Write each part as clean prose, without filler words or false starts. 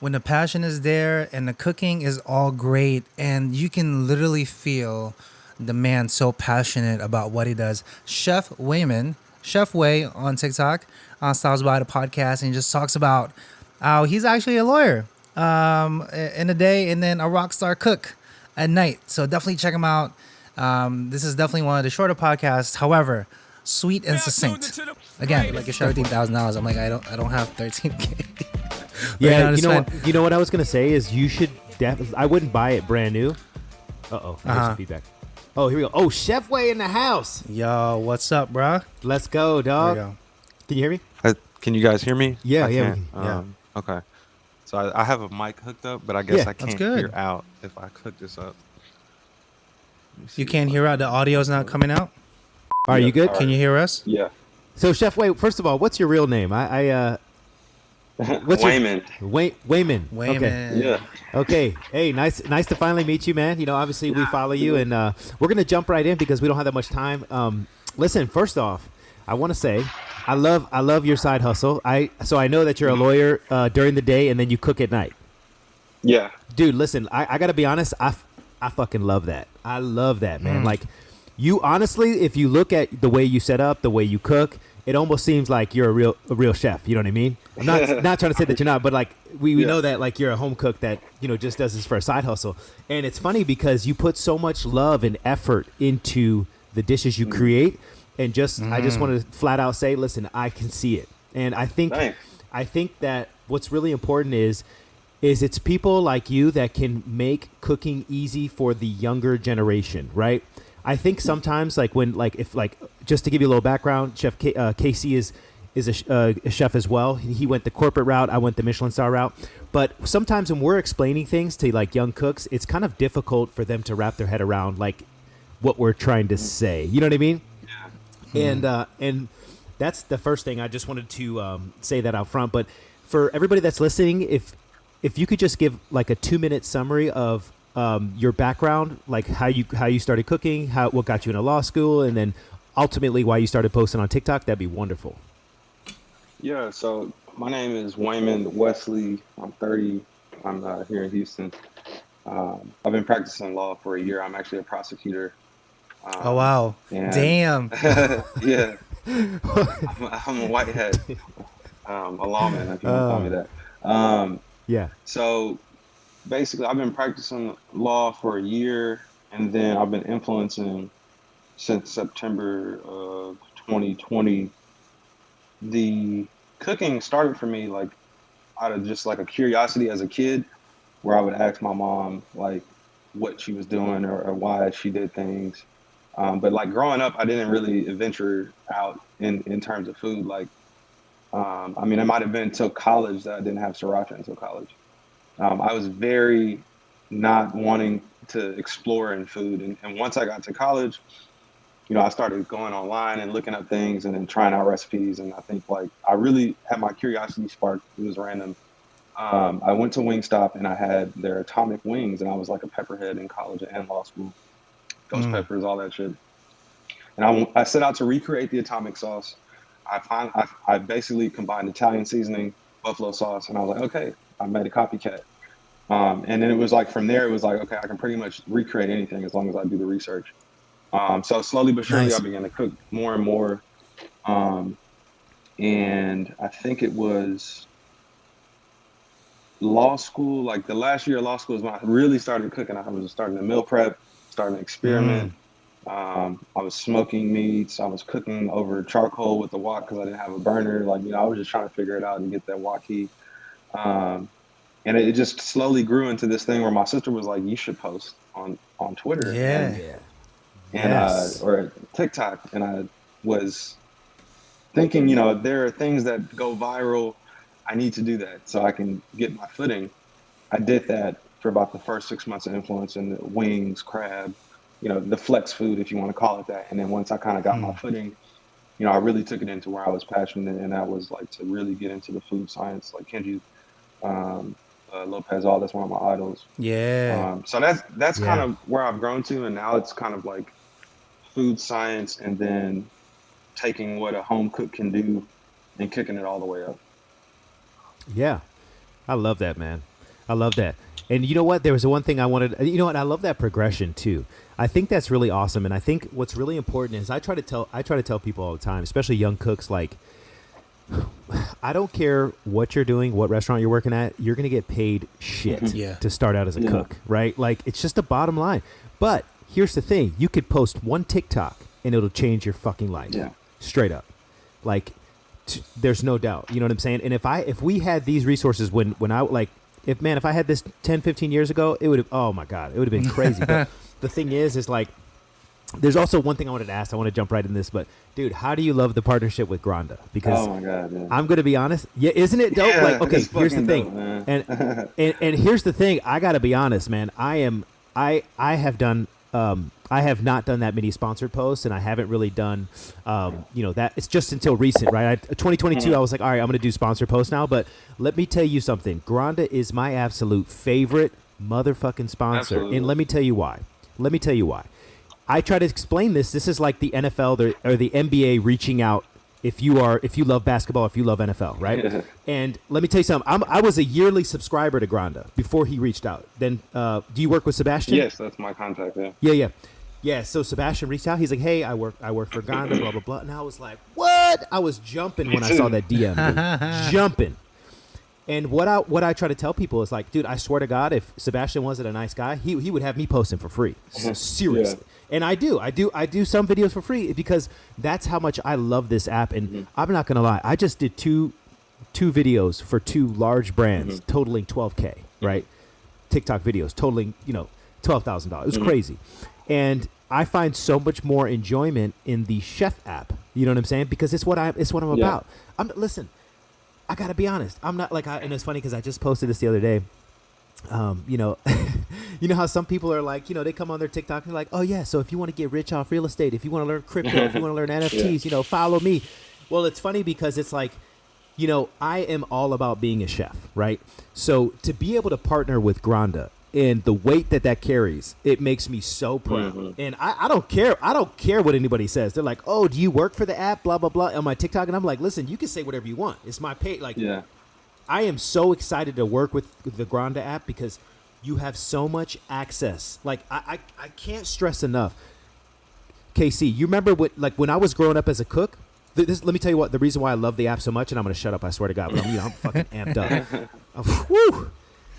when the passion is there and the cooking is all great and you can literally feel the man so passionate about what he does. Chef Way on TikTok, stops by the podcast and just talks about how he's actually a lawyer in the day and then a rock star cook at night. So definitely check him out. This is definitely one of the shorter podcasts. However, sweet and succinct. Again, like it's $13,000. I'm like, I don't have 13K. Yeah, you know what I was gonna say is you should definitely. I wouldn't buy it brand new. There's some feedback. Oh, here we go. Oh, Chef Way in the house. Yo, what's up, bruh? Let's go, dog. There we go. Can you hear me? Can you guys hear me? Yeah, Yeah. Okay. So I have a mic hooked up, but I guess I can't good. hear out if I hook this up. You can't hear out? The audio's not coming out? Are you good? Can you hear us? Yeah. So, Chef Way, first of all, what's your real name? What's Wayman. Wayman. Okay. Yeah. Okay. Hey, nice to finally meet you, man. You know, obviously we follow you, and we're gonna jump right in because we don't have that much time. Listen, first off, I want to say I love your side hustle. I know that you're a lawyer during the day and then you cook at night. Yeah. Dude, listen, I gotta be honest. I fucking love that. I love that, man. Like, you honestly, if you look at the way you set up, the way you cook, it almost seems like you're a real chef. You know what I mean? I'm not trying to say that you're not, but like we know that like you're a home cook that just does this for a side hustle. And it's funny because you put so much love and effort into the dishes you create, and I just want to flat out say, listen, I can see it, and I think that what's really important is it's people like you that can make cooking easy for the younger generation, right? I think sometimes just to give you a little background, Chef Casey is a chef as well. He went the corporate route. I went the Michelin star route. But sometimes when we're explaining things to like young cooks, it's kind of difficult for them to wrap their head around like what we're trying to say. You know what I mean? Yeah. And that's the first thing I just wanted to say that out front. But for everybody that's listening, if you could just give like a 2-minute summary of your background, like how you started cooking, what got you into law school, and then ultimately why you started posting on TikTok, that'd be wonderful. Yeah. So my name is Wayman Wesley. I'm 30. I'm here in Houston. I've been practicing law for a year. I'm actually a prosecutor. Oh, wow. Damn. Yeah. I'm a white hat, a lawman, if you want to call me that. Yeah. So basically, I've been practicing law for a year, and then I've been influencing since September of 2020. The cooking started for me like out of just like a curiosity as a kid, where I would ask my mom like what she was doing or why she did things. But like growing up, I didn't really venture out in terms of food. Like, I mean, it might have been till college that I didn't have sriracha until college. I was very not wanting to explore in food. And once I got to college, I started going online and looking up things and then trying out recipes. And I think like I really had my curiosity sparked. It was random. I went to Wingstop and I had their atomic wings, and I was like a pepperhead in college and law school. Ghost peppers, all that shit. And I set out to recreate the atomic sauce. I basically combined Italian seasoning, buffalo sauce, and I was like, okay, I made a copycat. And then it was like, from there, it was like, okay, I can pretty much recreate anything as long as I do the research. So slowly but surely, I began to cook more and more. And I think it was law school, like the last year of law school is when I really started cooking. I was starting to meal prep, starting to experiment. I was smoking meats. I was cooking over charcoal with the wok because I didn't have a burner. Like, I was just trying to figure it out and get that wok heat. And it just slowly grew into this thing where my sister was like, you should post on Twitter. Or TikTok. And I was thinking, there are things that go viral. I need to do that so I can get my footing. I did that for about the first 6 months of influence, and the wings, crab, the flex food, if you want to call it that. And then once I kind of got my footing, I really took it into where I was passionate, and that was like to really get into the food science, like Kenji Lopez, that's one of my idols. Yeah. So that's kind of where I've grown to, and now it's kind of like food science, and then taking what a home cook can do and kicking it all the way up. Yeah, I love that, man. I love that. And you know what? There was one thing I wanted. You know what? I love that progression too. I think that's really awesome. And I think what's really important is I try to tell people all the time, especially young cooks, like, I don't care what you're doing, what restaurant you're working at, you're gonna get paid shit to start out as a cook, right? Like, it's just the bottom line. But here's the thing: you could post one TikTok and it'll change your fucking life, straight up. Like, there's no doubt. You know what I'm saying? And if we had these resources when I like, if I had this 10, 15 years ago, it would have, oh my God, it would have been crazy. But the thing is like, there's also one thing I wanted to ask. I want to jump right in this, but dude, how do you love the partnership with Granda? Because oh my God, yeah. I'm going to be honest. Yeah, isn't it dope? Yeah, like, okay, here's the thing. Dope, and here's the thing. I got to be honest, man. I have not done that many sponsored posts, and I haven't really done, that. It's just until recent, right? 2022, I was like, all right, I'm going to do sponsored posts now. But let me tell you something. Granda is my absolute favorite motherfucking sponsor. Absolutely. And let me tell you why. I try to explain this. This is like the NFL or the NBA reaching out. If you love basketball, if you love NFL, right? Yeah. And let me tell you something. I was a yearly subscriber to Granda before he reached out. Then, do you work with Sebastian? Yes, that's my contact. Yeah. Yeah. So Sebastian reached out. He's like, "Hey, I work for Granda, blah blah blah." And I was like, "What?" I was jumping when I saw that DM, dude. Jumping. And what I try to tell people is like, dude, I swear to God, if Sebastian wasn't a nice guy, he would have me posting for free. Seriously. Yeah. And I do some videos for free because that's how much I love this app. And I'm not gonna lie, I just did two videos for two large brands totaling $12K, right? TikTok videos totaling, $12,000. It was crazy. And I find so much more enjoyment in the Chef app. You know what I'm saying? Because it's what I'm about. Listen, I gotta be honest. I'm not like, and it's funny because I just posted this the other day. You know how some people are like, they come on their TikTok and they're like, oh yeah, so if you want to get rich off real estate, if you want to learn crypto, if you want to learn NFTs, follow me. Well, it's funny because it's like, I am all about being a chef, right? So to be able to partner with Granda and the weight that carries, it makes me so proud. And I don't care. I don't care what anybody says. They're like, oh, do you work for the app? Blah, blah, blah on my TikTok. And I'm like, listen, you can say whatever you want. It's my pay. Like, I am so excited to work with the Granda app because you have so much access. Like, I can't stress enough. KC, you remember when I was growing up as a cook? Let me tell you what, the reason why I love the app so much, and I'm going to shut up, I swear to God, but I'm fucking amped up. Whew.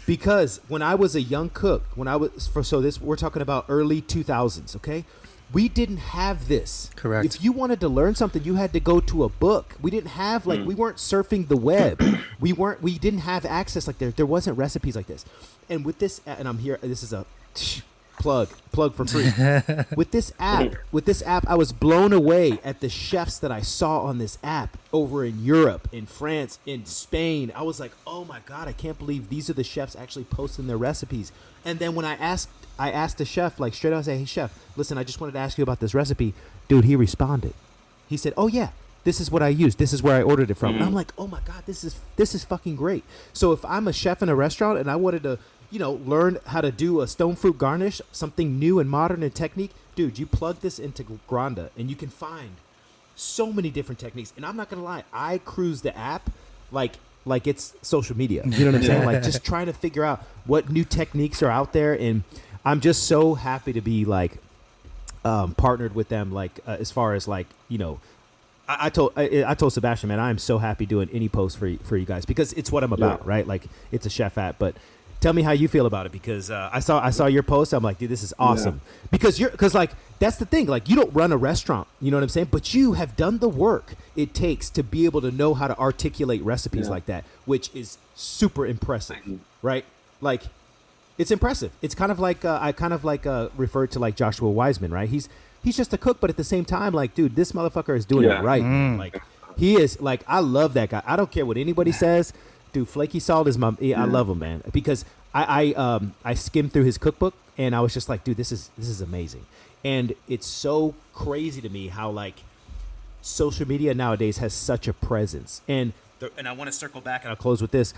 Because when I was a young cook, we're talking about early 2000s, okay? We didn't have this. Correct. If you wanted to learn something, you had to go to a book. We didn't have we weren't surfing the web. We didn't have access like there wasn't recipes like this. And with this, and I'm here, this is a plug for free. With this app, I was blown away at the chefs that I saw on this app over in Europe, in France, in Spain. I was like, oh my God, I can't believe these are the chefs actually posting their recipes. And then when I asked the chef, like straight out, I say, hey chef, listen, I just wanted to ask you about this recipe. Dude, he responded. He said, oh yeah, this is what I used. This is where I ordered it from. And I'm like, oh my God, this is fucking great. So if I'm a chef in a restaurant and I wanted to, learn how to do a stone fruit garnish, something new and modern in technique, dude, you plug this into Granda and you can find so many different techniques. And I'm not going to lie, I cruise the app like it's social media. You know what I'm saying? Like just trying to figure out what new techniques are out there. And I'm just so happy to be like partnered with them. Like as far as like, I told Sebastian, man, I am so happy doing any post for you guys because it's what I'm about, right? Like it's a chef app, but tell me how you feel about it because I saw your post. I'm like, dude, this is awesome because like that's the thing. Like you don't run a restaurant, you know what I'm saying? But you have done the work it takes to be able to know how to articulate recipes like that, which is super impressive, right? Like it's impressive. It's kind of like I referred to like Joshua Wiseman, right? He's just a cook, but at the same time, like, dude, this motherfucker is doing it right. Man. Like he is like, I love that guy. I don't care what anybody says. Dude, Flaky Salt is I love him, man, because I skimmed through his cookbook and I was just like, dude, this is amazing. And it's so crazy to me how like social media nowadays has such a presence. And I want to circle back and I'll close with this.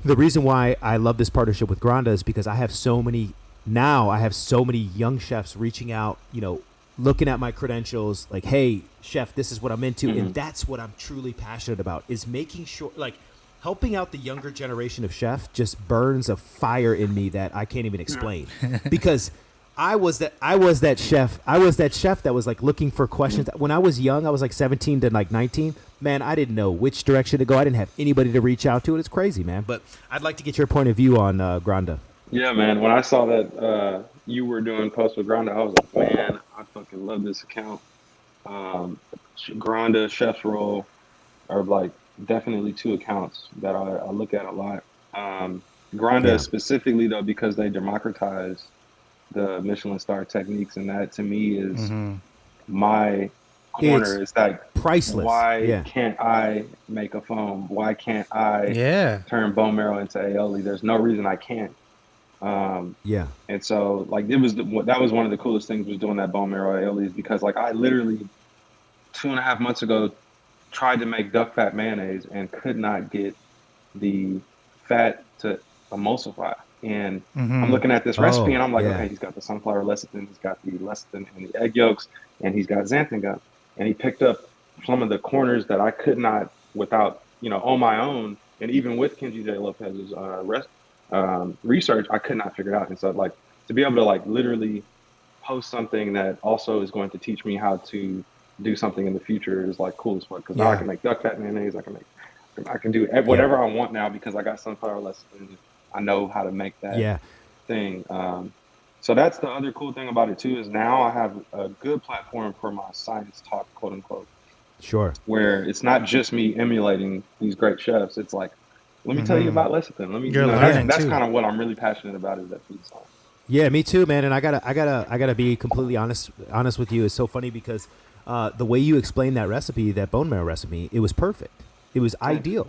The reason why I love this partnership with Granda is because I have so many young chefs reaching out, looking at my credentials like, hey, chef, this is what I'm into. And that's what I'm truly passionate about is making sure like, helping out the younger generation of chef just burns a fire in me that I can't even explain. Because I was that chef that was like looking for questions. When I was young, I was like 17 to like 19. Man, I didn't know which direction to go. I didn't have anybody to reach out to. It's crazy, man. But I'd like to get your point of view on Granda. Yeah, man. When I saw that you were doing posts with Granda, I was like, man, I fucking love this account. Granda, Chef's Roll are like definitely two accounts that I look at a lot. Granda specifically though, because they democratize the Michelin star techniques, and that to me is my corner. It's like priceless. Why can't I make a foam? Why can't I turn bone marrow into aioli? There's no reason I can't. And so like that was one of the coolest things was doing that bone marrow aiolis, because like I literally 2.5 months ago tried to make duck fat mayonnaise and could not get the fat to emulsify. And I'm looking at this recipe and I'm like, okay, he's got the sunflower lecithin, he's got the lecithin and the egg yolks, and he's got xanthan gum. And he picked up some of the corners that I could not without, on my own. And even with Kenji J. Lopez's research, I could not figure it out. And so like to be able to like literally post something that also is going to teach me how to do something in the future is like cool as fuck. Because now I can make duck fat mayonnaise. I can do whatever I want now because I got sunflower lecithin. I know how to make that thing. So that's the other cool thing about it too, is now I have a good platform for my science talk, quote unquote. Sure. Where it's not just me emulating these great chefs. It's like, let me tell you about lecithin. Let me. That's kind of what I'm really passionate about, is that food science. Yeah, me too, man. And I gotta be completely honest with you. It's so funny because the way you explained that recipe, that bone marrow recipe, it was perfect. It was ideal.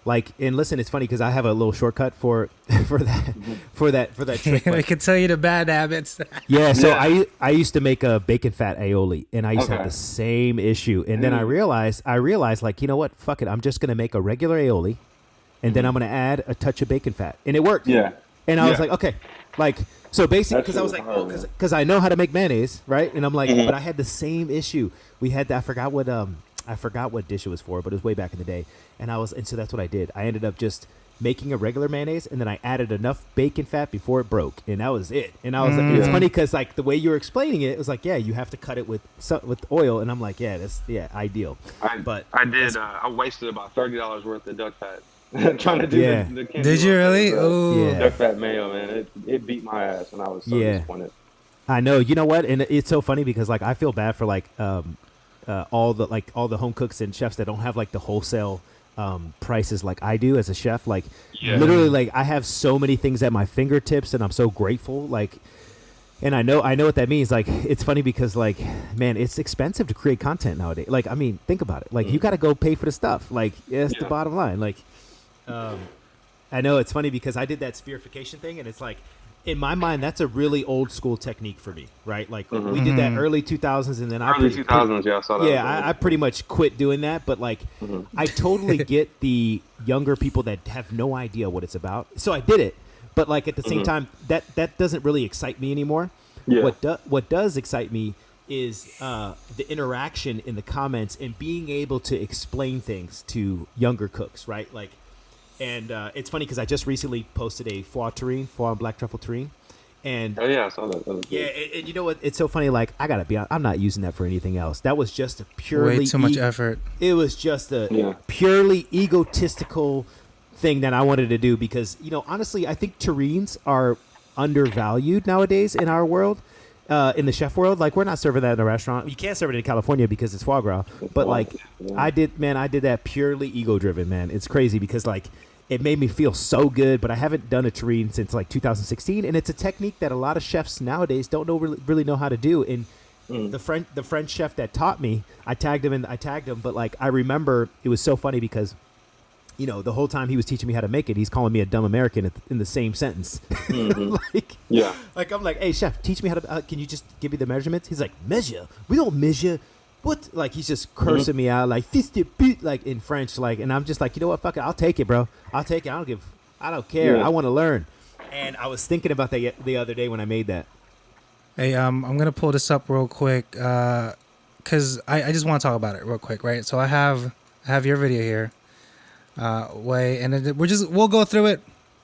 Like, and listen, it's funny because I have a little shortcut for that trick. I can tell you the bad habits. So I used to make a bacon fat aioli, and I used to have the same issue. And then I realized like, you know what? Fuck it. I'm just gonna make a regular aioli, and then I'm gonna add a touch of bacon fat, and it worked. Yeah. And I was like, okay, like so basically because I was like, because I know how to make mayonnaise, right? And I'm like, but I had the same issue. We had I forgot what dish it was for, but it was way back in the day. And so that's what I did. I ended up just making a regular mayonnaise, and then I added enough bacon fat before it broke, and that was it. And I was like, it's funny because like the way you were explaining it, it was like, you have to cut it with oil, and I'm like, that's ideal. I wasted about $30 worth of duck fat trying to do the Did you really? Duck fat mayo, man. It beat my ass, and I was so disappointed. I know. You know what? And it's so funny because like I feel bad for like all the home cooks and chefs that don't have like the wholesale prices like I do as a chef. Like literally, like I have so many things at my fingertips, and I'm so grateful. Like, and I know what that means. Like, it's funny because like, man, it's expensive to create content nowadays. Like, I mean, think about it. Like, you got to go pay for the stuff. Like, that's the bottom line. Like, I know it's funny because I did that spearification thing, and it's like, in my mind, that's a really old school technique for me, right? Like we did that early 2000s, and then I saw that. Yeah, I pretty much quit doing that. But like, I totally get the younger people that have no idea what it's about. So I did it, but like at the same time, that doesn't really excite me anymore. Yeah. What does excite me is the interaction in the comments and being able to explain things to younger cooks, right? Like. And it's funny because I just recently posted a foie and black truffle terrine. And I saw that. And you know what? It's so funny. Like, I gotta be honest, I'm not using that for anything else. That was just a purely way too much effort. It was just a purely egotistical thing that I wanted to do because, honestly, I think terrines are undervalued nowadays in our world. In the chef world, like we're not serving that in a restaurant. You can't serve it in California because it's foie gras. But like, I did that purely ego driven, man. It's crazy because like it made me feel so good. But I haven't done a terrine since like 2016, and it's a technique that a lot of chefs nowadays don't really know how to do. And the French chef that taught me, I tagged him. But like I remember it was so funny because. The whole time he was teaching me how to make it, he's calling me a dumb American in the same sentence. Like I'm like, hey chef, teach me how to. Can you just give me the measurements? He's like, measure? We don't measure. What? Like he's just cursing me out, like fist de pute, like in French, like. And I'm just like, you know what? Fuck it, I'll take it, bro. I'll take it. I don't care. I want to learn. And I was thinking about that the other day when I made that. Hey, I'm gonna pull this up real quick, cause I just want to talk about it real quick, right? So I have your video here. way, and we'll go through it.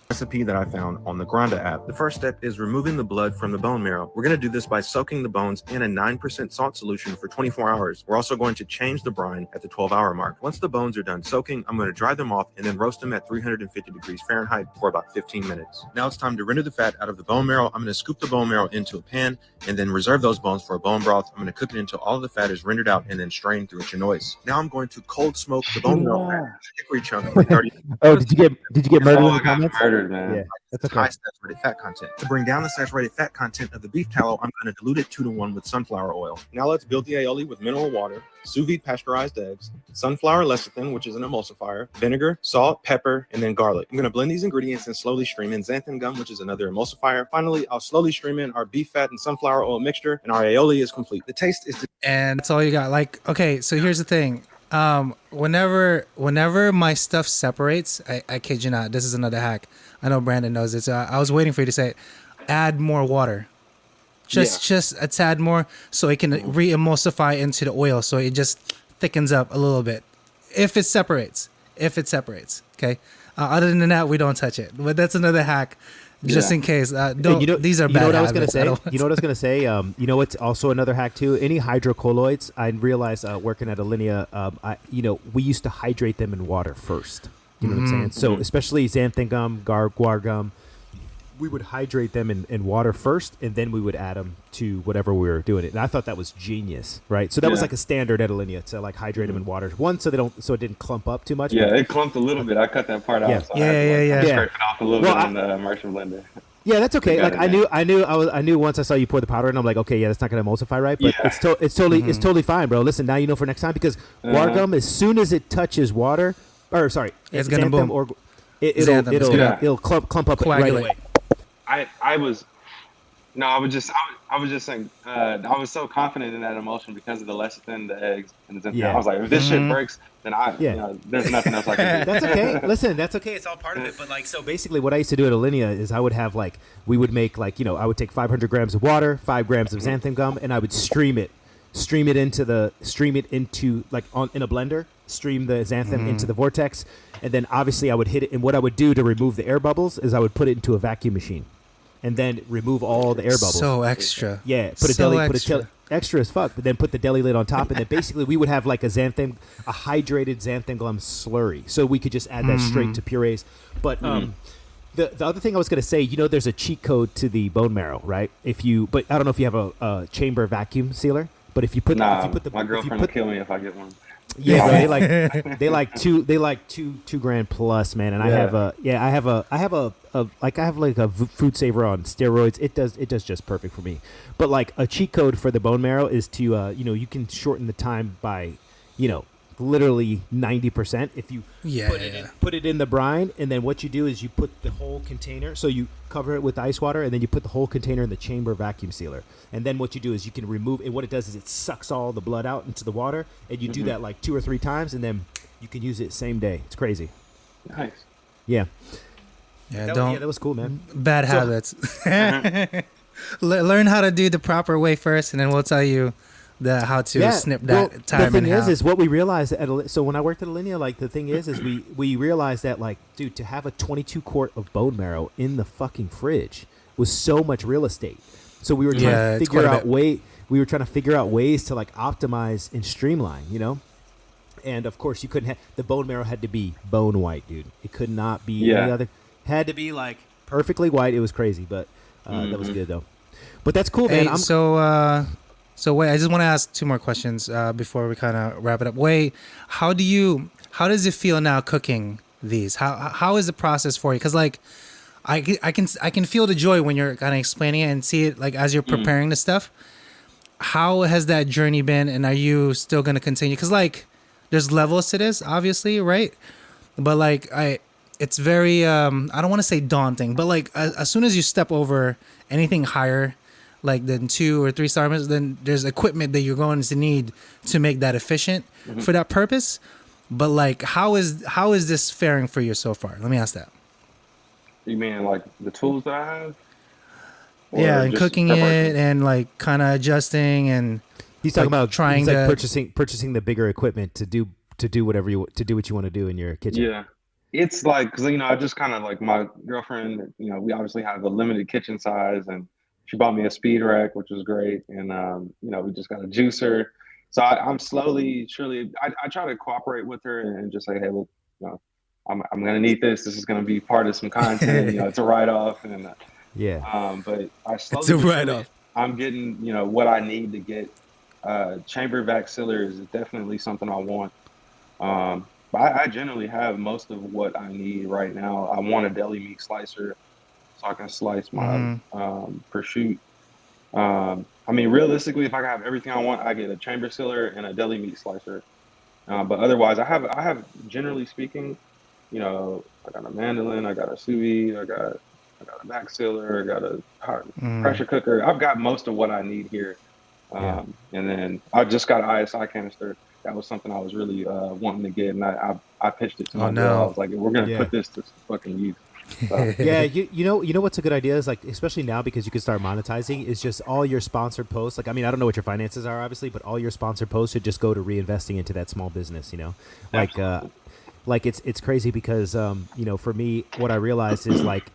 Recipe that I found on the Granda app. The first step is removing the blood from the bone marrow. We're going to do this by soaking the bones in a 9% salt solution for 24 hours. We're also going to change the brine at the 12-hour mark. Once the bones are done soaking, I'm going to dry them off and then roast them at 350 degrees Fahrenheit for about 15 minutes. Now it's time to render the fat out of the bone marrow. I'm going to scoop the bone marrow into a pan and then reserve those bones for a bone broth. I'm going to cook it until all of the fat is rendered out and then strain through a chinoise. Now I'm going to cold smoke the bone marrow fat into hickory chunk for 30 minutes. Oh, did you get murdered in the I got comments? murdered, man. Yeah, that's okay. High saturated fat content. To bring down the saturated fat content of the beef tallow, I'm going to dilute it 2-to-1 with sunflower oil. Now let's build the aioli with mineral water, sous vide pasteurized eggs, sunflower lecithin, which is an emulsifier, vinegar, salt, pepper, and then garlic. I'm going to blend these ingredients and slowly stream in xanthan gum, which is another emulsifier. Finally, I'll slowly stream in our beef fat and sunflower oil mixture, and our aioli is complete. The taste is And that's all you got. Like, okay, so here's the thing. Whenever my stuff separates, I kid you not, this is another hack. I know Brandon knows this. I was waiting for you to say it. Add more water. Just a tad more so it can re-emulsify into the oil so it just thickens up a little bit. If it separates. Okay? Other than that, we don't touch it. But that's another hack. Just in case. These are bad. You know what I was habits. gonna say? You know what's also another hack too? Any hydrocolloids, I realized working at Alinea, we used to hydrate them in water first. You know what I'm saying? So especially xanthan gum, guar gum, we would hydrate them in water first, and then we would add them to whatever we were doing it. And I thought that was genius, right? So that was like a standard at Alinea to like hydrate them in water. One, so it didn't clump up too much. Yeah, it clumped a little bit. I cut that part out. So I had to scrape it off a little bit on the immersion blender. Yeah, that's okay. Like I knew once I saw you pour the powder in, I'm like, okay, yeah, that's not gonna emulsify right, but it's totally fine, bro. Listen, now you know for next time because guar gum, as soon as it touches water, it's gonna boom. Or it'll clump up right away. I was just saying I was so confident in that emulsion because of the lecithin, the eggs, and the I was like, if this shit breaks, then there's nothing else I can do. That's okay. Listen, that's okay. It's all part of it. But like, so basically, what I used to do at Alinea is I would have we would make I would take 500 grams of water, 5 grams of xanthan gum, and I would stream it into in a blender, stream the xanthan into the vortex, and then obviously I would hit it. And what I would do to remove the air bubbles is I would put it into a vacuum machine. And then remove all the air bubbles. So extra. Yeah, extra as fuck. But then put the deli lid on top, and then basically we would have like a hydrated xanthan gum slurry, so we could just add that straight to purees. But the other thing I was gonna say, there's a cheat code to the bone marrow, right? But I don't know if you have a chamber vacuum sealer, but if you put my girlfriend will kill me if I get one. Yeah, bro, they like $2,000 plus, man. And I have a food saver on steroids. It does just perfect for me. But like a cheat code for the bone marrow is to you can shorten the time by literally 90% if you put it in the brine, and then what you do is you put the whole container, so you cover it with ice water, and then you put the whole container in the chamber vacuum sealer, and then what you do is you can remove, and what it does is it sucks all the blood out into the water, and you do that like 2 or 3 times, and then you can use it same day. It's crazy. Nice. Yeah. That was cool, man. Bad habits. Learn how to do the proper way first, and then we'll tell you how to snip that time. The thing is what we realized so when I worked at Alinea, like the thing is we realized that like, dude, to have a 22 quart of bone marrow in the fucking fridge was so much real estate. So we were trying to figure out ways to like optimize and streamline, And of course you couldn't have the bone marrow had to be bone white, dude. It could not be any other. Had to be like perfectly white. It was crazy, but that was good though. But that's cool, man. So wait, I just want to ask 2 more questions before we kind of wrap it up. Wait, how does it feel now cooking these? How is the process for you? Because like, I can feel the joy when you're kind of explaining it and see it like as you're preparing the stuff. How has that journey been, and are you still going to continue? Because like, there's levels to this, obviously, right? But like, it's very I don't want to say daunting, but like as soon as you step over anything higher, like than 2 or 3 star meals, then there's equipment that you're going to need to make that efficient for that purpose. But like, how is this faring for you so far? Let me ask that. You mean like the tools that I have? And cooking it and like kind of adjusting, and he's talking about purchasing the bigger equipment to do what you want to do in your kitchen. Yeah. It's like, cause I just kind of like my girlfriend. We obviously have a limited kitchen size, and she bought me a speed rack, which was great. And we just got a juicer. So I'm slowly, surely, I try to cooperate with her and just say, hey, look, you know, I'm gonna need this. This is gonna be part of some content. It's a write off, and Yeah. but I It's slowly a but write surely, off. I'm getting what I need to get. Chamber vaxillary is definitely something I want. But I generally have most of what I need right now. I want a deli meat slicer so I can slice my Mm-hmm. prosciutto. I mean, realistically, if I have everything I want, I get a chamber sealer and a deli meat slicer. But otherwise, I have generally speaking, I got a mandolin, I got a sous vide, I got a back sealer, I got a Mm. pressure cooker. I've got most of what I need here. Yeah. And then I just got an ISI canister. That was something I was really wanting to get, and I pitched it to Oh my girl. I no. was like, we're gonna Yeah. put this to fucking use. So Yeah, you know what's a good idea is like, especially now because you can start monetizing, is just all your sponsored posts. Like, I mean, I don't know what your finances are obviously, but all your sponsored posts should just go to reinvesting into that small business. Like absolutely. like it's crazy because for me, what I realized is like,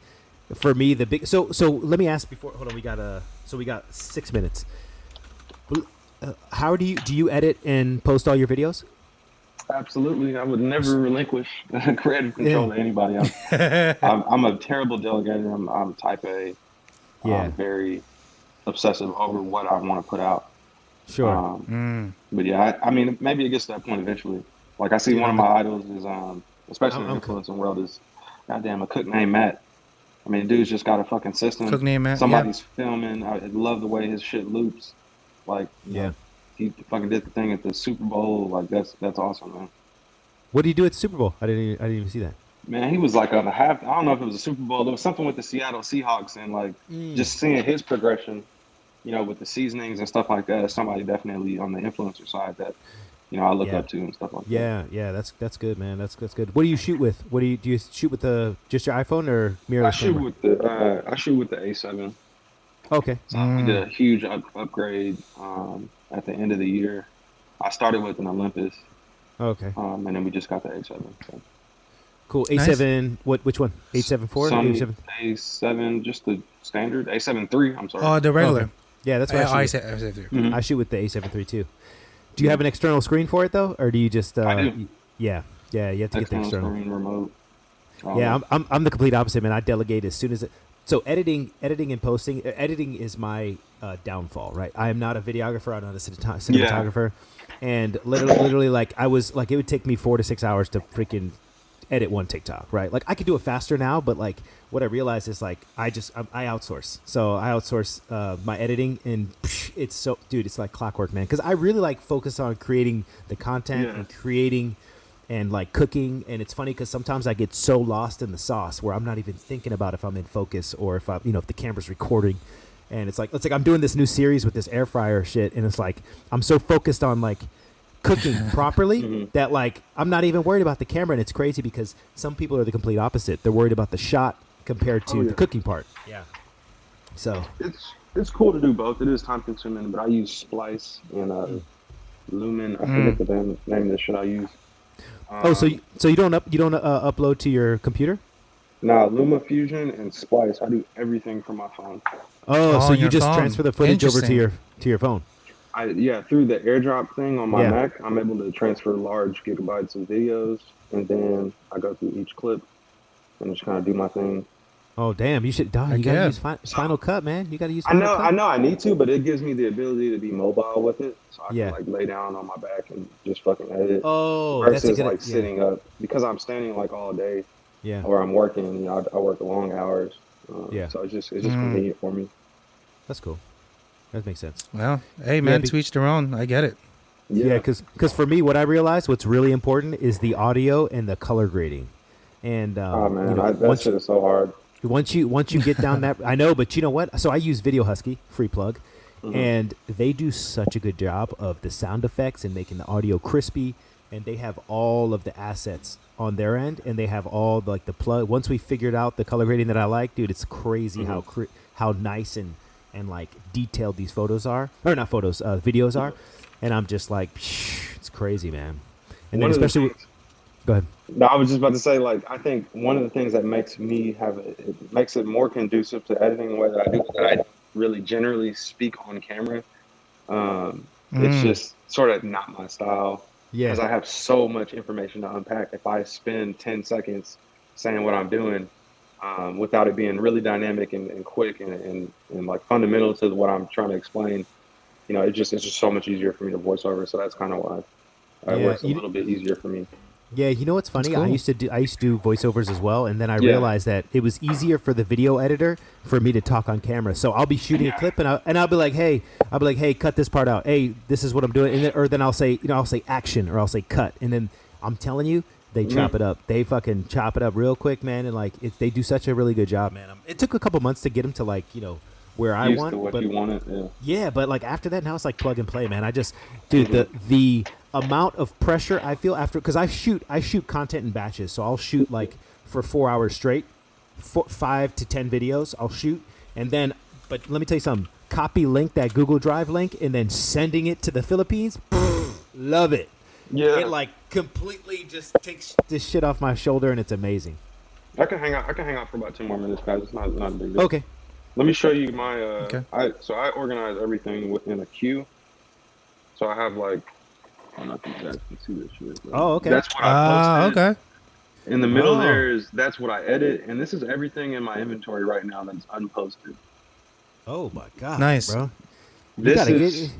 for me the big so let me ask before. Hold on, we got 6 minutes. How do you edit and post all your videos? Absolutely, I would never relinquish creative Yeah. control to anybody. I'm a terrible delegator. I'm type A. Yeah. I'm very obsessive over what I want to put out. Sure. Um, Mm. but yeah, I mean, maybe it gets to that point eventually. Like I see Dude, one of I'm my the idols is especially in I'm the influencing world is goddamn a cook named Matt. I mean, dude's just got a fucking Cook system. name, man. Yeah. Somebody's filming. I love the way his shit loops. Like, Yeah. he fucking did the thing at the Super Bowl. Like, that's awesome, man. What do you do at the Super Bowl? I didn't even see that. Man, he was like on the half. I don't know if it was a Super Bowl. There was something with the Seattle Seahawks, and like Mm. just seeing his progression, with the seasonings and stuff like that. Is somebody definitely on the influencer side that I look Yeah. up to and stuff like that. Yeah, that's good, man. That's good. What do you shoot with? Do you shoot with the just your iPhone or I mirrorless shoot camera? with the A7. Okay. So we did Mm. a huge upgrade at the end of the year. I started with an Olympus, Okay. and then we just got the A7. So Cool. Nice. A7. Which one? 874? Sony A7. A7, just the standard A7 III. I'm sorry. Oh, the Okay. regular. Yeah, that's what I shoot. I With. said. I said. Mhm. I shoot with the A7 III too. Do you have an external screen for it though, or do you just? I do. Yeah. Yeah. You have to get the External external. screen, remote. All Yeah, that. I'm the complete opposite, man. I delegate as soon as it. So editing and posting. Editing is my downfall, right? I am not a videographer. I'm not a cinematographer, and literally, like I was like, it would take me 4 to 6 hours to freaking edit one TikTok, right? Like I could do it faster now, but like what I realized is like I outsource. So I outsource my editing, and it's so, dude, it's like clockwork, man. Because I really like focus on creating the content Yeah. and creating and like cooking. And it's funny because sometimes I get so lost in the sauce where I'm not even thinking about if I'm in focus or if if the camera's recording. And it's like I'm doing this new series with this air fryer shit, and it's like I'm so focused on like cooking properly Mhm. that like I'm not even worried about the camera. And it's crazy because some people are the complete opposite. They're worried about the shot compared to Oh, yeah. the cooking part. Yeah. So It's cool to do both. It is time consuming, but I use Splice and Lumen. I forget the name of the shit I use. so you don't upload to your computer? Nah, LumaFusion and Splice. I do everything from my phone. Oh, Oh, so on you your just phone. transfer the footage over to Interesting. your phone. Through the AirDrop thing on my Yeah. Mac, I'm able to transfer large gigabytes of videos, and then I go through each clip and just kind of do my thing. Oh damn! You should. Dog, you Heck gotta yeah. use Final Cut, man. You gotta use I Final know, Cut. I know, I need to, but it gives me the ability to be mobile with it, so I Yeah. can like lay down on my back and just fucking edit. Oh, that's a Versus good. like Yeah. sitting up because I'm standing like all day, Yeah. or I'm working. I work long hours, Yeah. so it's just Mm. convenient for me. That's cool. That makes sense. Well, hey man, be- to each their own. I get it. Yeah, because for me, what I realized, what's really important is the audio and the color grading. And Oh man, that once shit is so hard. once you get down that, I know, but you know what? So I use Video Husky, free plug, and they do such a good job of the sound effects and making the audio crispy. And they have all of the assets on their end, and they have all the, like the plug. Once we figured out the color grading that I like, dude, it's crazy how nice and like detailed these photos are, or not photos, videos are. And I'm just like, it's crazy, man. And then One of the especially, things- Go ahead. No, I was just about to say, like, I think one of the things that makes me it makes it more conducive to editing the way that I do, that I don't really generally speak on camera. It's just sort of not my style Yeah. because I have so much information to unpack. If I spend 10 seconds saying what I'm doing, without it being really dynamic and quick and like fundamental to what I'm trying to explain, it's just so much easier for me to voice over. So that's kind of why it Yeah. works a little bit easier for me. Yeah, you know what's funny? cool. I used to do voiceovers as well, and then I Yeah. realized that it was easier for the video editor for me to talk on camera. So I'll be shooting a clip, and I'll be like, hey, cut this part out. Hey, this is what I'm doing, and then I'll say, I'll say action or I'll say cut, and then I'm telling you, they chop it up. They fucking chop it up real quick, man, and like they do such a really good job, man. It took a couple months to get them to like where I Used want, to what but you wanted. Yeah. yeah, but like after that, now it's like plug and play, man. Dude, the amount of pressure I feel after, because I shoot content in batches, so I'll shoot like for 4 hours straight, 5 to 10 videos. I'll shoot, and then, but let me tell you something. Copy link that Google Drive link, and then sending it to the Philippines. Love it. Yeah. It like completely just takes this shit off my shoulder, and it's amazing. I can hang out for about 10 more minutes, guys. It's not a big deal. Okay. Let me show you my. Okay. I organize everything within a queue. So I have like. I don't know if you guys can see this shit. But Oh, okay. That's what I posted. Okay. In the middle Oh. that's what I edit, and this is everything in my inventory right now that's unposted. Oh my god. Nice. bro. This gotta is this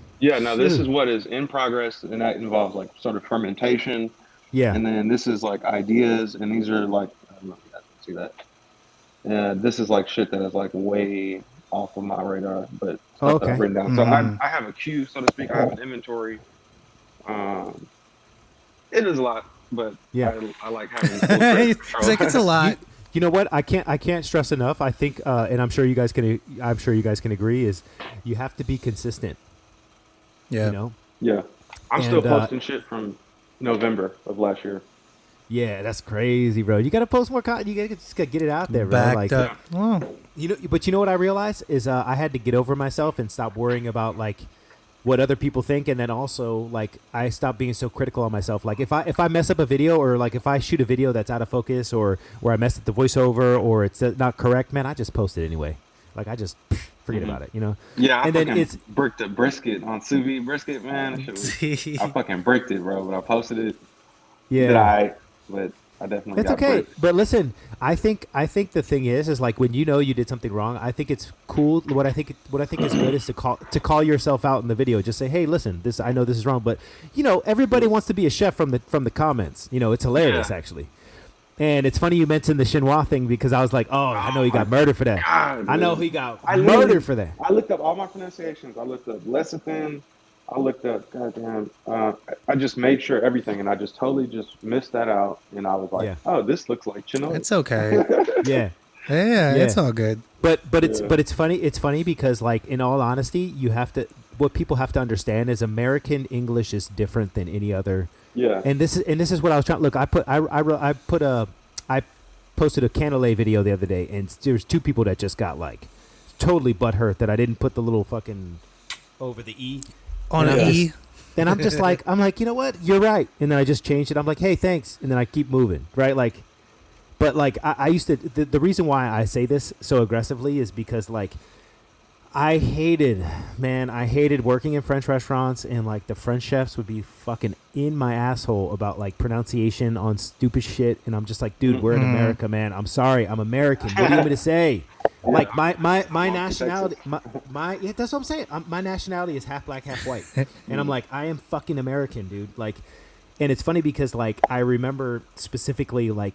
Shoot. is what is in progress, and that involves like sort of fermentation, Yeah. and then this is like ideas, and these are like I don't know if you guys can see that. This is like shit that is like way off of my radar, but stuff that I've written down. So I have a queue, so to speak. I have an inventory. It is a lot, but Yeah. I like having full credit He's control. like, it's a lot. You know what? I can't stress enough. I think, and I'm sure you guys can agree. Is you have to be consistent. Yeah. You know. Yeah, I'm still And, posting shit from November of last year. Yeah, that's crazy, bro. You gotta post more content. You gotta get it out there, bro. Backed Like, up. Oh. but you know what I realized is I had to get over myself and stop worrying about like what other people think, and then also like I stopped being so critical on myself. Like if I mess up a video, or like if I shoot a video that's out of focus, or where I messed up the voiceover, or it's not correct, man, I just post it anyway. Like I just forget about it, Yeah, I And then fucking it's- bricked a brisket on sous vide brisket, man. That shit was- I fucking bricked it, bro. But I posted it. Yeah. Did I? But I definitely It's got okay, bricked. but listen, I think the thing is like when you did something wrong, I think it's cool. What I think is good is to call yourself out in the video. Just say, hey, listen, I know this is wrong, but everybody wants to be a chef from the comments. It's hilarious actually. And it's funny you mentioned the chinois thing because I was like, oh, I know he got murdered for that. God, I know dude. he got I literally- murdered for that. I looked up all my pronunciations. I looked up lecithin. I looked up, goddamn. I just made sure everything, and I just totally just missed that out. And I was like, Yeah. oh, this looks like chinois. It's okay. Yeah. Yeah, it's all good. But it's funny. It's funny because like in all honesty, what people have to understand is American English is different than any other. Yeah. And this is what I was trying. Look, I posted a cannelé video the other day, and there's 2 people that just got like totally butthurt that I didn't put the little fucking over the E On And an I'm E. and I'm just like, you know what? You're right. And then I just changed it. I'm like, hey, thanks. And then I keep moving, right? Like, but like I used to. The reason why I say this so aggressively is because like I hated working in French restaurants, and like the French chefs would be fucking in my asshole about like pronunciation on stupid shit, and I'm just like, dude, we're in America, man. I'm sorry, I'm American. What do you want me to say? Like my nationality, yeah, that's what I'm saying. My nationality is half black, half white, and I'm like, I am fucking American, dude. Like, and it's funny because like I remember specifically like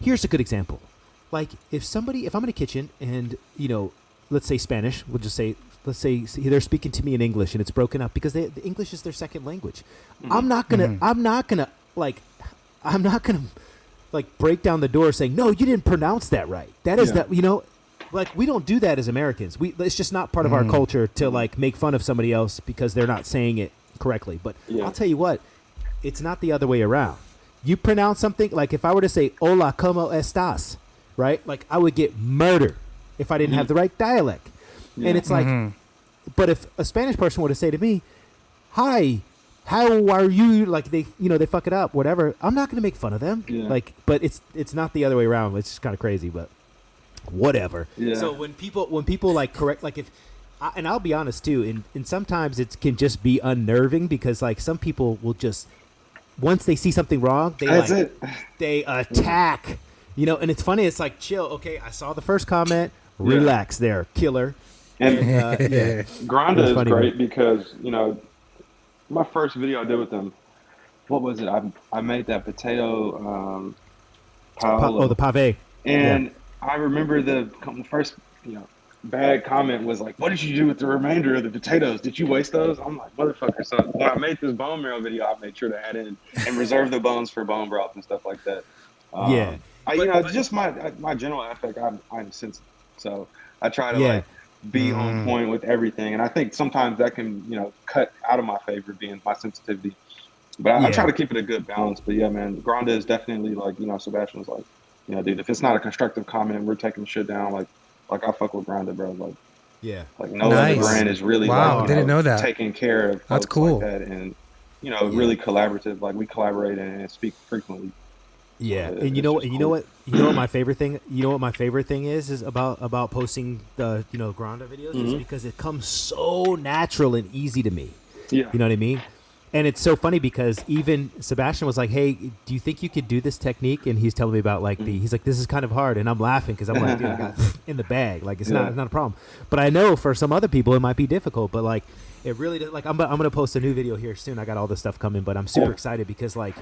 here's a good example. Like if I'm in a kitchen and let's say Spanish, let's say they're speaking to me in English and it's broken up because the English is their second language. I'm not gonna break down the door saying, no, you didn't pronounce that right. That is not, like we don't do that as Americans. It's just not part of our culture to like make fun of somebody else because they're not saying it correctly. But I'll tell you what, it's not the other way around. You pronounce something, like if I were to say, hola, ¿cómo estás? Right? Like I would get murdered if I didn't have the right dialect. And it's like, but if a Spanish person were to say to me, hi, how are you, like, they, they fuck it up, whatever. I'm not gonna make fun of them. Yeah. Like, but it's not the other way around. It's just kind of crazy, but whatever. Yeah. So when people like correct, like, and I'll be honest too, and sometimes it can just be unnerving because like some people will just, once they see something wrong, they attack, and it's funny. It's like, chill. Okay, I saw the first comment. Relax there, killer. And Granda is funny, great because, my first video I did with them, what was it? I made that potato paella. The pave. And I remember the first, bad comment was like, what did you do with the remainder of the potatoes? Did you waste those? I'm like, motherfucker. So when I made this bone marrow video, I made sure to add in and reserve the bones for bone broth and stuff like that. Just my general affect, I'm sensitive. So I try to be on point with everything. And I think sometimes that can, cut out of my favor being my sensitivity. But I try to keep it a good balance. But yeah, man, Granda is definitely like, Sebastian was like, dude, if it's not a constructive comment, we're taking shit down. Like I fuck with Granda, bro. Like no other brand is really didn't know that. Taking care of that's cool. like that and really collaborative. Like we collaborate and speak frequently. Yeah, and you know what my favorite thing. What my favorite thing is about posting the Granda videos is because it comes so natural and easy to me. Yeah, you know what I mean. And it's so funny because even Sebastian was like, "Hey, do you think you could do this technique?" And he's telling me about like he's like, "This is kind of hard," and I'm laughing because I'm like, "Dude, I got in the bag. Like it's not a problem." But I know for some other people it might be difficult. But like it really does. Like I'm gonna post a new video here soon. I got all this stuff coming, but I'm super excited because like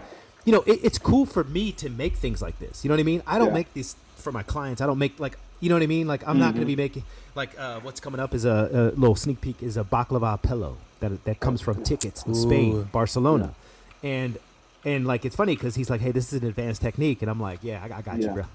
it's cool for me to make things like this. You know what I mean? I don't make these for my clients. I don't make like you know what I mean. Like I'm not gonna be making like what's coming up is a little sneak peek is a baklava pillow. That comes from tickets in Spain, Barcelona, and like it's funny because he's like, "Hey, this is an advanced technique," and I'm like, "Yeah, I got you, bro.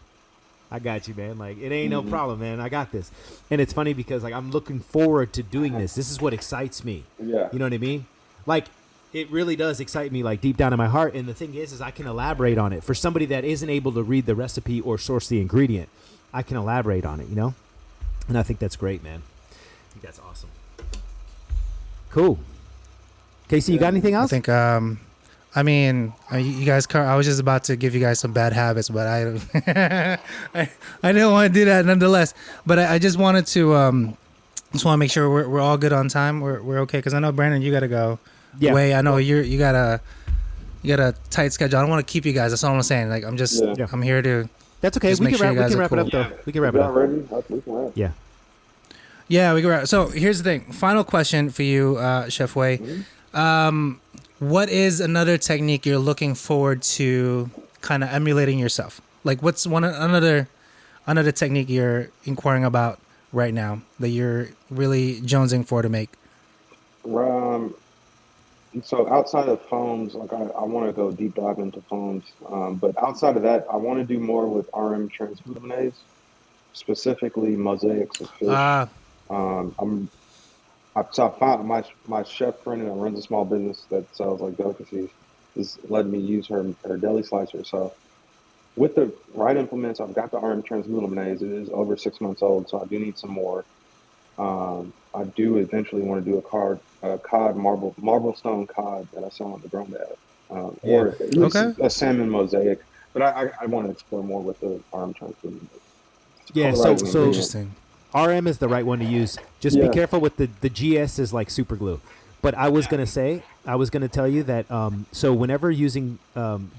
I got you, man. Like it ain't no problem, man. I got this." And it's funny because like I'm looking forward to doing this. This is what excites me. Yeah, you know what I mean? Like it really does excite me, like deep down in my heart. And the thing is I can elaborate on it for somebody that isn't able to read the recipe or source the ingredient. I can elaborate on it, and I think that's great, man. I think that's awesome. Cool. Casey, you got anything else? I think, you guys. I was just about to give you guys some bad habits, but I didn't want to do that nonetheless. But I just wanted to, make sure we're all good on time. We're okay because I know Brandon, you got to go. Yeah. I know you got a tight schedule. I don't want to keep you guys. That's all I'm saying. Like I'm just I'm here to. That's okay. We can wrap it up though. We can wrap it up. Ready? We can wrap. Yeah. Yeah, we can wrap. So here's the thing. Final question for you, Chef Wei. What is another technique you're looking forward to kind of emulating yourself? Like what's another technique you're inquiring about right now that you're really jonesing for to make? So outside of foams, like I want to go deep dive into foams. But outside of that, I want to do more with RM transglutinase, specifically mosaics of fish. I found my chef friend that runs a small business that sells like delicacies is letting me use her deli slicer. So with the right implements, I've got the RM transglutinase. It is over 6 months old, so I do need some more. I do eventually want to do a cod marble stone cod that I saw on the Granda app, or at least a salmon mosaic. But I want to explore more with the RM transglutinase. Yeah, so interesting. RM is the right one to use. Just be careful with the GS is like super glue. But I was going to tell you that, so whenever using,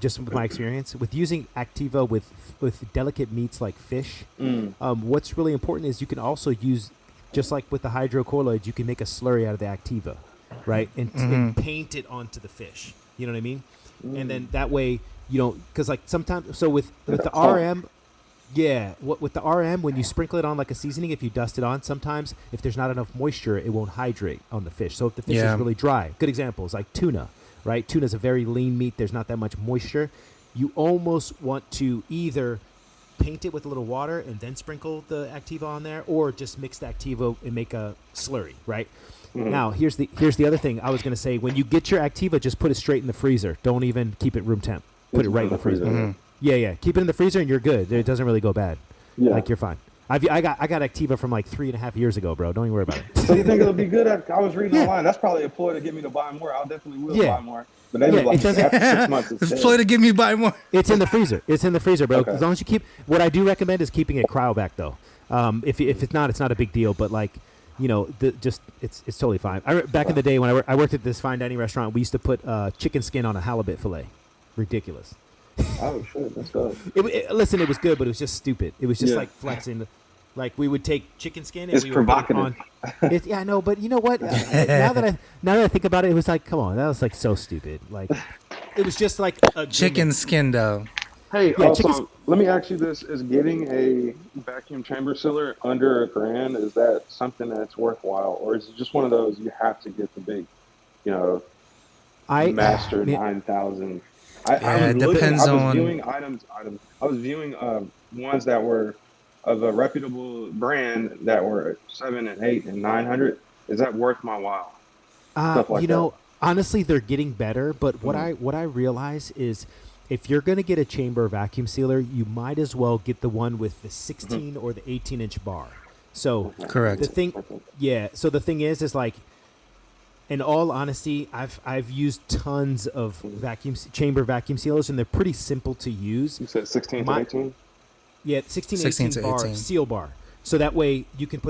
just with my experience, with using Activa with delicate meats like fish, what's really important is you can also use, just like with the hydrocolloids, you can make a slurry out of the Activa, right? And paint it onto the fish. You know what I mean? And then that way, because like sometimes, so with the RM, with the RM, when you sprinkle it on like a seasoning, if you dust it on, sometimes if there's not enough moisture, it won't hydrate on the fish. So if the fish is really dry, good example is like tuna, right? Tuna is a very lean meat. There's not that much moisture. You almost want to either paint it with a little water and then sprinkle the Activa on there, or just mix the Activa and make a slurry, right? Now, here's the other thing I was going to say. When you get your Activa, just put it straight in the freezer. Don't even keep it room temp. Put it right in the freezer. Yeah. Keep it in the freezer and you're good. It doesn't really go bad. Yeah. Like you're fine. I got Activa from like 3.5 years ago, bro. Don't even worry about it. So you think it'll be good? I was reading online. That's probably a ploy to get me to buy more. I definitely will buy more. But they Yeah, like it doesn't- after 6 months. It's dead. Ploy to give me buy more. It's in the freezer. It's in the freezer, bro. Okay. As long as you keep. What I do recommend is keeping it cryovac though. If it's not a big deal. But like, you know, it's totally fine. Back in the day when I worked at this fine dining restaurant, we used to put chicken skin on a halibut fillet. Ridiculous. Oh shit, that's good. Listen, it was good, but it was just stupid. It was just Yeah. like flexing. Like we would take chicken skin and It's we would put it provocative. on. Yeah, I know, but you know what? now that I think about it, it was like, come on, that was like so stupid. Like, it was just like a Chicken gimmick. skin though. Hey, Yeah, also, chicken- let me ask you this: is getting a vacuum chamber sealer under $1,000, is that something that's worthwhile, or is it just one of those you have to get the big, Master 9000? It depends I was on- viewing items. I was viewing ones that were of a reputable brand that were 7 and 8 and 900. Is that worth my while? Stuff like you know, honestly, they're getting better. But what I realize is, if you're gonna get a chamber vacuum sealer, you might as well get the one with the 16 or the 18-inch bar. So Correct. the thing, yeah. So the thing is like, in all honesty, I've used tons of chamber vacuum sealers, and they're pretty simple to use. You said 16 to 18. Yeah, 16 16 18 to bar 18. seal bar. So that way you can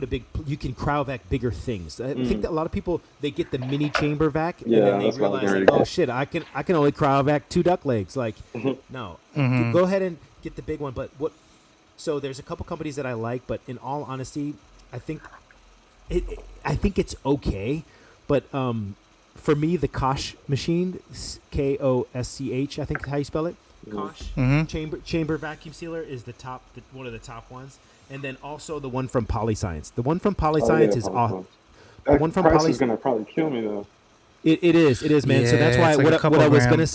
you can cryovac bigger things. I think that a lot of people, they get the mini chamber vac and Yeah, then they that's what I was realize, getting like, ready oh to shit, I can only cryovac 2 duck legs. Like, no, go ahead and get the big one. But so there's a couple companies that I like, but in all honesty, I think it's okay. But for me, the Kosh machine, Kosch, I think is how you spell it. Kosh chamber vacuum sealer is one of the top ones, and then also the one from Polyscience. The one from Polyscience is awesome. The one from price is gonna probably kill me though. It is, man. So that's Yeah, why it's like a what couple I was gram. gonna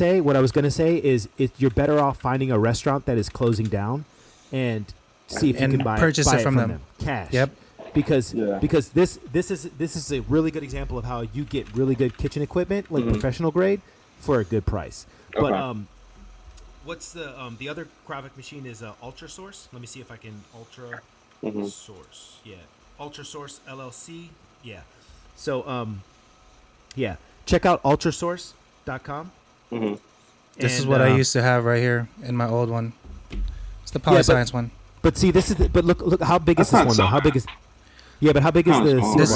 say is you're better off finding a restaurant that is closing down, and see if you And can buy purchase it it from from them. cash. Yep. Because Yeah. this is a really good example of how you get really good kitchen equipment, like professional grade, for a good price. But Okay. what's the other cryovac machine is Ultra Source. Let me see if I can Ultra Source. Yeah, Ultra Source LLC. Yeah. So yeah, check out ultrasource.com. This is what I used to have right here in my old one. It's the Yeah, but- Polyscience one. But see, but look how big is That's this one not though? so How big is? Yeah, but how big is Kinda the small. seal This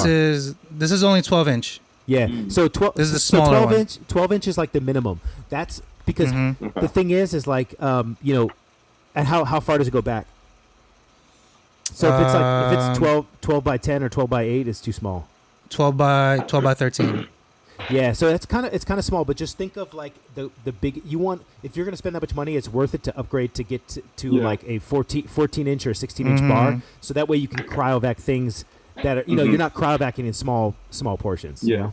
bar? this is only 12 inch. Yeah. So 12. This is the so smaller 12 one. inch. 12 inch is like the minimum. That's because Mm-hmm. the thing is like and how far does it go back? So if it's 12 by 10 or 12 by 8, it's too small. 12 by 13. Yeah, so it's kind of small, but just think of like the big if you're going to spend that much money, it's worth it to upgrade to get to Yeah. like a 14 inch or 16 inch bar, so that way you can cryovac things that are you're not cryovacing in small portions. You Yeah. know?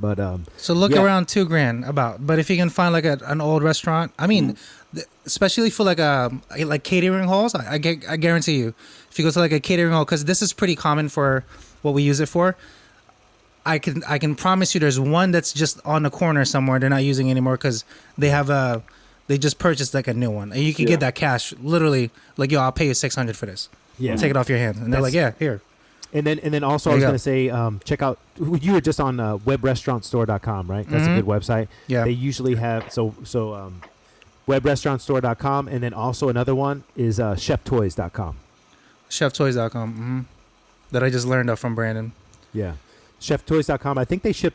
But So look Yeah. around $2,000 about. But if you can find like an old restaurant, I mean, especially for like catering halls, I guarantee you, if you go to like a catering hall, because this is pretty common for what we use it for. I can promise you, there's one that's just on the corner somewhere. They're not using anymore because they just purchased like a new one, and you can get that cash literally. Like, yo, I'll pay you $600 for this. yeah, Take it off your hands, and they're like, yeah, here. And then also I There was you going to say check out, you were just on webrestaurantstore.com, right? That's a good website. Yeah. They usually have webrestaurantstore.com, and then also another one is cheftoys.com. Cheftoys.com. That I just learned from Brandon. Yeah. Cheftoys.com. I think they ship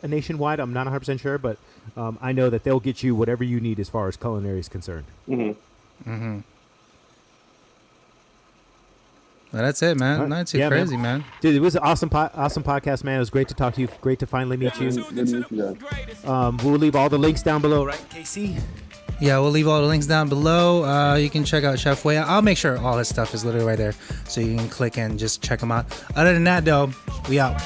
nationwide. I'm not 100% sure, but I know that they'll get you whatever you need as far as culinary is concerned. Well, that's it, man. Right. Not too Yeah, crazy, man. Dude, it was an awesome podcast, man. It was great to talk to you. Great to finally meet you. Good to meet you guys. We'll leave all the links down below, right, KC? Yeah, we'll leave all the links down below. You can check out Chef Way. I'll make sure all his stuff is literally right there, so you can click and just check him out. Other than that, though, we out.